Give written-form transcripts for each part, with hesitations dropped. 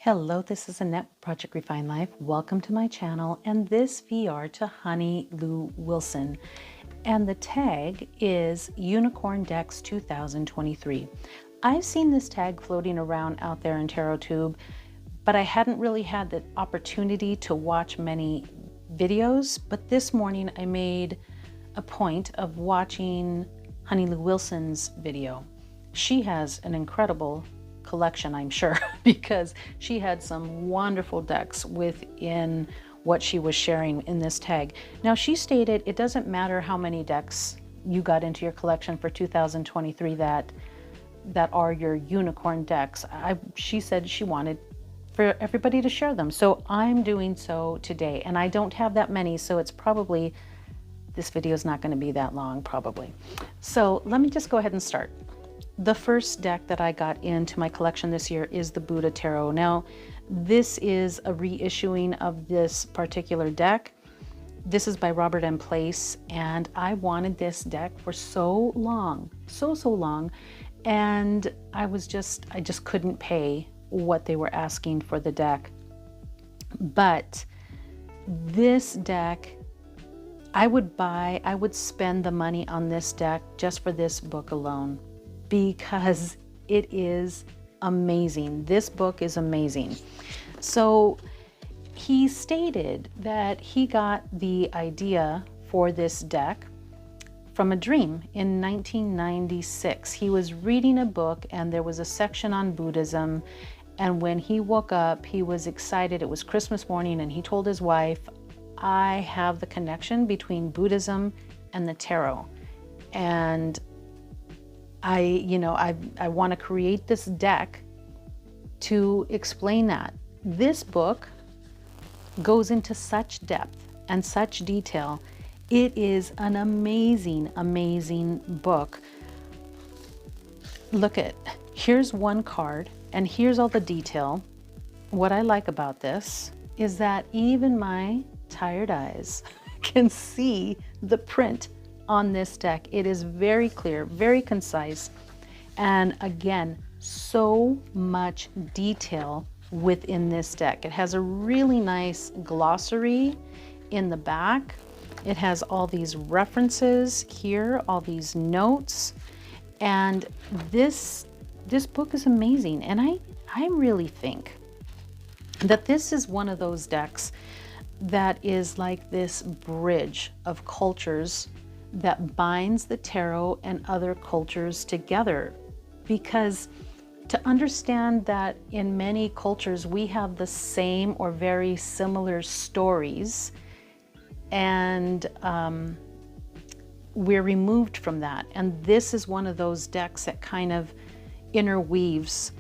Hello, this is Annette with Project Refine Life. Welcome to my channel and this VR to Honey Lou Wilson. And the tag is Unicorn Decks 2023. I've seen this tag floating around out there in TarotTube, but I hadn't really had the opportunity to watch many videos. But this morning I made a point of watching Honey Lou Wilson's video. She has an incredible collection, I'm sure, because she had some wonderful decks within what she was sharing in this tag. Now, she stated it doesn't matter how many decks you got into your collection for 2023 that are your unicorn decks. She said she wanted for everybody to share them. So I'm doing so today, and I don't have that many, so it's probably, this video is not going to be that long probably. So let me just go ahead and start. The first deck that I got into my collection this year is the Buddha Tarot. Now, this is a reissuing of this particular deck. This is by Robert M. Place, and I wanted this deck for so long, so long, and I just couldn't pay what they were asking for the deck. But this deck, I would spend the money on this deck just for this book alone, because it is amazing. This book is amazing. So he stated that he got the idea for this deck from a dream in 1996. He was reading a book and there was a section on Buddhism, and when he woke up, he was excited. It was Christmas morning, and he told his wife, I have the connection between Buddhism and the tarot, and I want to create this deck to explain that. This book goes into such depth and such detail. It is an amazing, amazing book. Look here's one card, and here's all the detail. What I like about this is that even my tired eyes can see the print on this deck. It is very clear, very concise, and again, so much detail within this deck. It has a really nice glossary in the back. It has all these references here, all these notes, and this book is amazing. And I really think that this is one of those decks that is like this bridge of cultures that binds the tarot and other cultures together. Because to understand that in many cultures we have the same or very similar stories, and we're removed from that. And this is one of those decks that kind of interweaves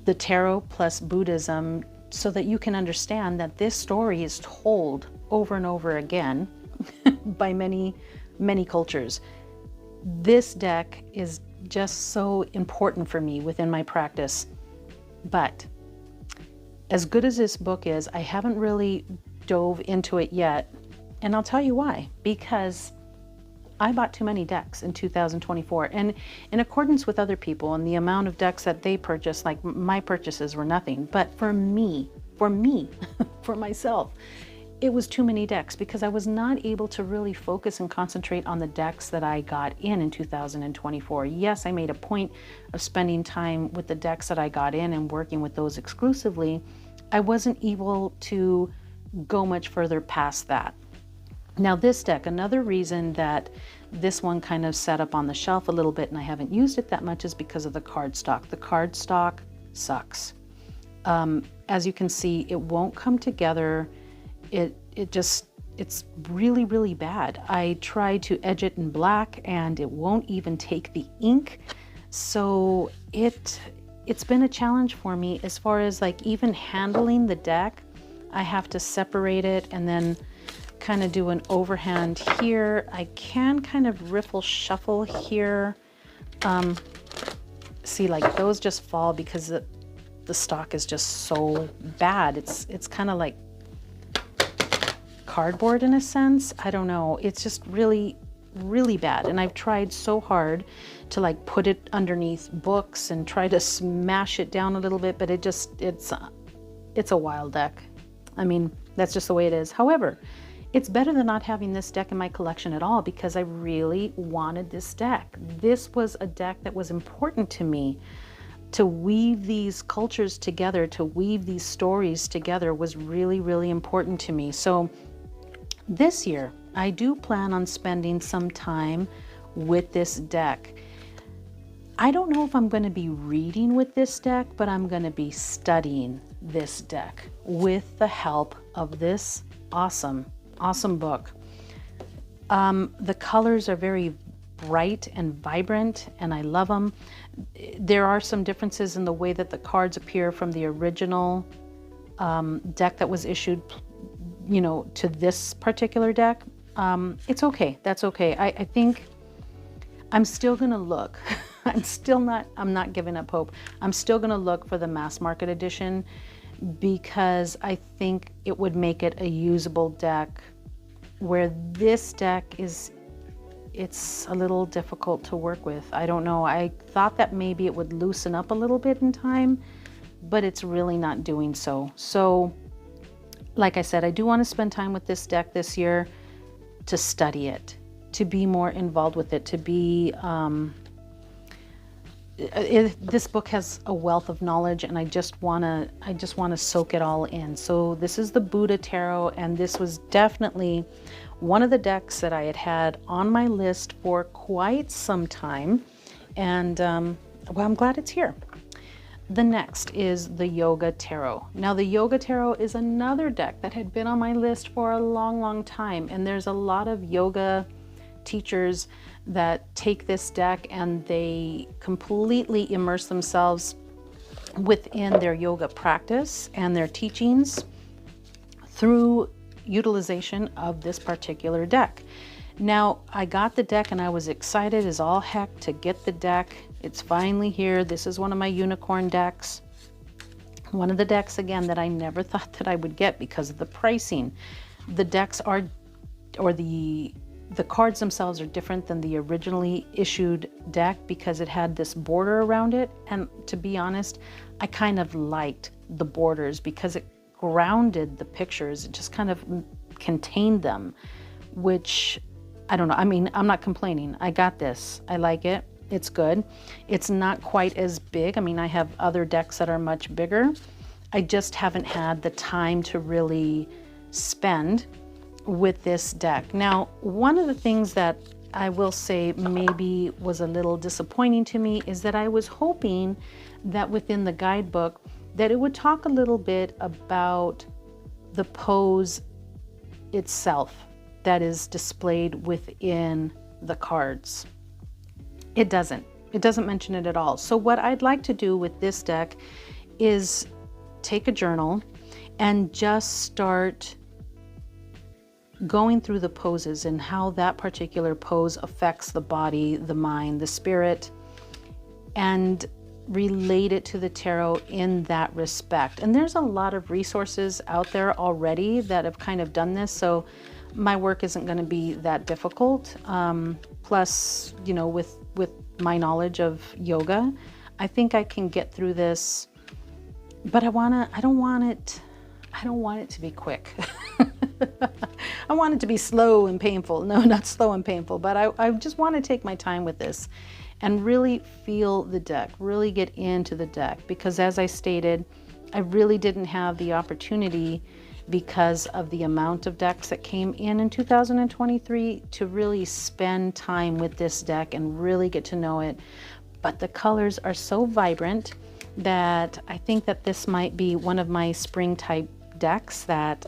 the tarot plus Buddhism, so that you can understand that this story is told over and over again by many cultures. This deck is just so important for me within my practice. But as good as this book is, I haven't really dove into it yet. And I'll tell you why. Because I bought too many decks in 2024. And in accordance with other people and the amount of decks that they purchased, like my purchases were nothing. But for me, for myself, it was too many decks, because I was not able to really focus and concentrate on the decks that I got in 2024. Yes, I made a point of spending time with the decks that I got in and working with those exclusively. I wasn't able to go much further past that. Now this deck, another reason that this one kind of sat up on the shelf a little bit and I haven't used it that much is because of the cardstock. The cardstock sucks. As you can see, it won't come together. It's really, really bad. I tried to edge it in black and it won't even take the ink. So it's been a challenge for me as far as like even handling the deck. I have to separate it and then kind of do an overhand here. I can kind of riffle shuffle here. See, like those just fall because the stock is just so bad. It's kind of like cardboard in a sense. I don't know. It's just really, really bad. And I've tried so hard to like put it underneath books and try to smash it down a little bit, but it's a wild deck. I mean, that's just the way it is. However, it's better than not having this deck in my collection at all, because I really wanted this deck. This was a deck that was important to me. To weave these cultures together, to weave these stories together was really, really important to me. So this year, I do plan on spending some time with this deck. I don't know if I'm going to be reading with this deck, but I'm going to be studying this deck with the help of this awesome book. The colors are very bright and vibrant, and I love them. There are some differences in the way that the cards appear from the original deck that was issued, you know, to this particular deck. It's okay. That's okay. I think I'm still going to look. I'm not giving up hope. I'm still going to look for the mass market edition, because I think it would make it a usable deck, where this deck it's a little difficult to work with. I don't know. I thought that maybe it would loosen up a little bit in time, but it's really not doing so. So, like I said, I do want to spend time with this deck this year to study it, to be more involved with it, to be... this book has a wealth of knowledge, and I just want to soak it all in. So this is the Buddha Tarot, and this was definitely one of the decks that I had on my list for quite some time, and well, I'm glad it's here. The next is the Yoga Tarot. Now, the Yoga Tarot is another deck that had been on my list for a long time, and there's a lot of yoga teachers that take this deck and they completely immerse themselves within their yoga practice and their teachings through utilization of this particular deck. Now, I got the deck and I was excited as all heck to get the deck. It's finally here. This is one of my unicorn decks. One of the decks, again, that I never thought that I would get because of the pricing. The decks are, or the cards themselves are different than the originally issued deck because it had this border around it. And to be honest, I kind of liked the borders because it grounded the pictures. It just kind of contained them, which I don't know. I mean, I'm not complaining. I got this. I like it. It's good. It's not quite as big. I mean, I have other decks that are much bigger. I just haven't had the time to really spend with this deck. Now, one of the things that I will say maybe was a little disappointing to me is that I was hoping that within the guidebook that it would talk a little bit about the pose itself that is displayed within the cards. It doesn't mention it at all. So what I'd like to do with this deck is take a journal and just start going through the poses and how that particular pose affects the body, the mind, the spirit, and relate it to the tarot in that respect. And there's a lot of resources out there already that have kind of done this, so my work isn't going to be that difficult. Plus, you know, with my knowledge of yoga, I think I can get through this. But I don't want it to be quick. I want it to be slow and painful. No, not slow and painful, but I just want to take my time with this and really feel the deck, really get into the deck, because as I stated, I really didn't have the opportunity because of the amount of decks that came in 2023 to really spend time with this deck and really get to know it. But the colors are so vibrant that I think that this might be one of my spring type decks that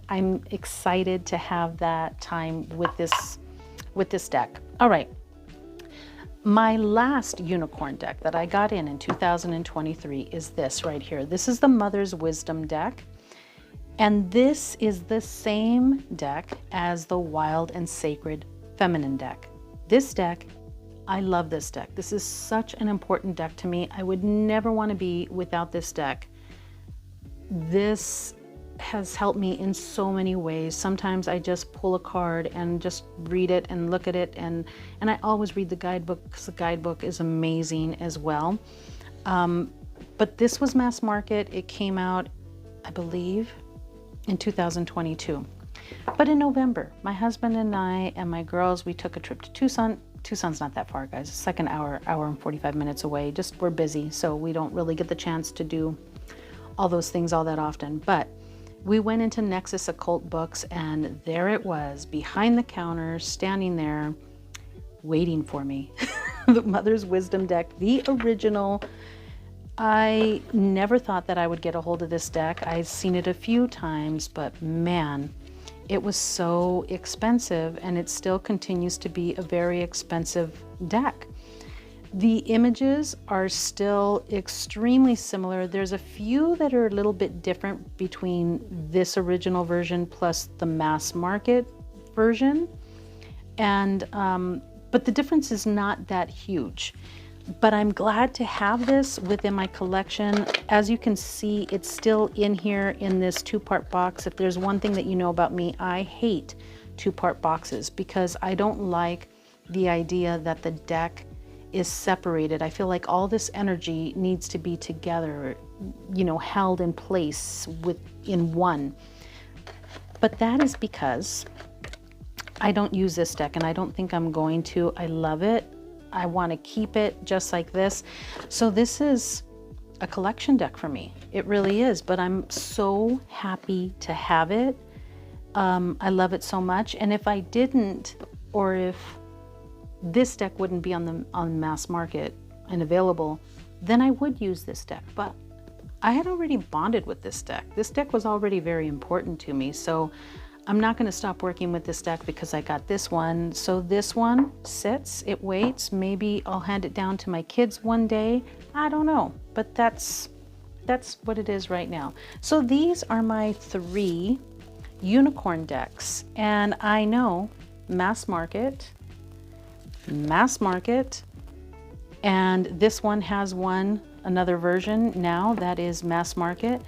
I'm excited to have that time with this deck. All right. My last unicorn deck that I got in 2023 is this right here. This is the Mother's Wisdom deck. And this is the same deck as the Wild and Sacred Feminine deck. This deck, I love this deck. This is such an important deck to me. I would never want to be without this deck. This has helped me in so many ways. Sometimes I just pull a card and just read it and look at it, and I always read the guidebook because the guidebook is amazing as well. But this was mass market. It came out, I believe, in 2022. But in November, my husband and I and my girls, we took a trip to Tucson. Tucson's not that far, guys. It's like an hour and 45 minutes away. Just we're busy, so we don't really get the chance to do all those things all that often. But we went into Nexus Occult Books, and there it was, behind the counter, standing there, waiting for me. The Mother's Wisdom deck, the original. I never thought that I would get a hold of this deck. I've seen it a few times, but man, it was so expensive, and it still continues to be a very expensive deck. The images are still extremely similar. There's a few that are a little bit different between this original version plus the mass market version. And, but the difference is not that huge. But I'm glad to have this within my collection. As you can see, it's still in here in this two-part box. If there's one thing that you know about me, I hate two-part boxes because I don't like the idea that the deck is separated. I feel like all this energy needs to be together, you know, held in place in one. But that is because I don't use this deck, and I don't think I'm going to. I love it. I want to keep it just like this. So this is a collection deck for me. It really is, but I'm so happy to have it. I love it so much. And if I didn't, or if this deck wouldn't be on mass market and available, then I would use this deck. But I had already bonded with this deck. This deck was already very important to me. So I'm not going to stop working with this deck because I got this one. So this one sits, it waits. Maybe I'll hand it down to my kids one day. I don't know, but that's what it is right now. So these are my 3 unicorn decks. And I know mass market, and this one has another version now that is mass market.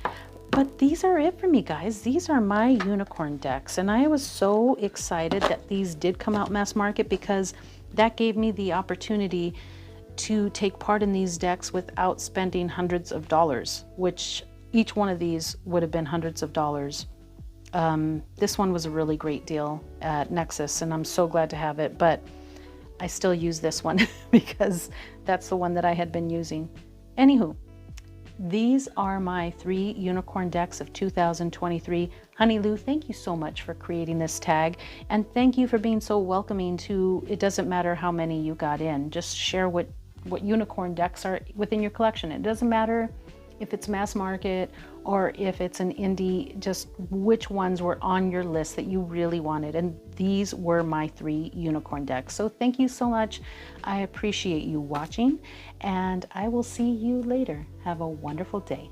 But these are it for me, guys. These are my unicorn decks. And I was so excited that these did come out mass market because that gave me the opportunity to take part in these decks without spending hundreds of dollars, which each one of these would have been hundreds of dollars. This one was a really great deal at Nexus, and I'm so glad to have it. But I still use this one because that's the one that I had been using. Anywho. These are my 3 unicorn decks of 2023. Honey Lou, thank you so much for creating this tag, and thank you for being so welcoming to, it doesn't matter how many you got in, just share what unicorn decks are within your collection. It doesn't matter if it's mass market or if it's an indie, just which ones were on your list that you really wanted. And these were my 3 unicorn decks. So thank you so much. I appreciate you watching, and I will see you later. Have a wonderful day.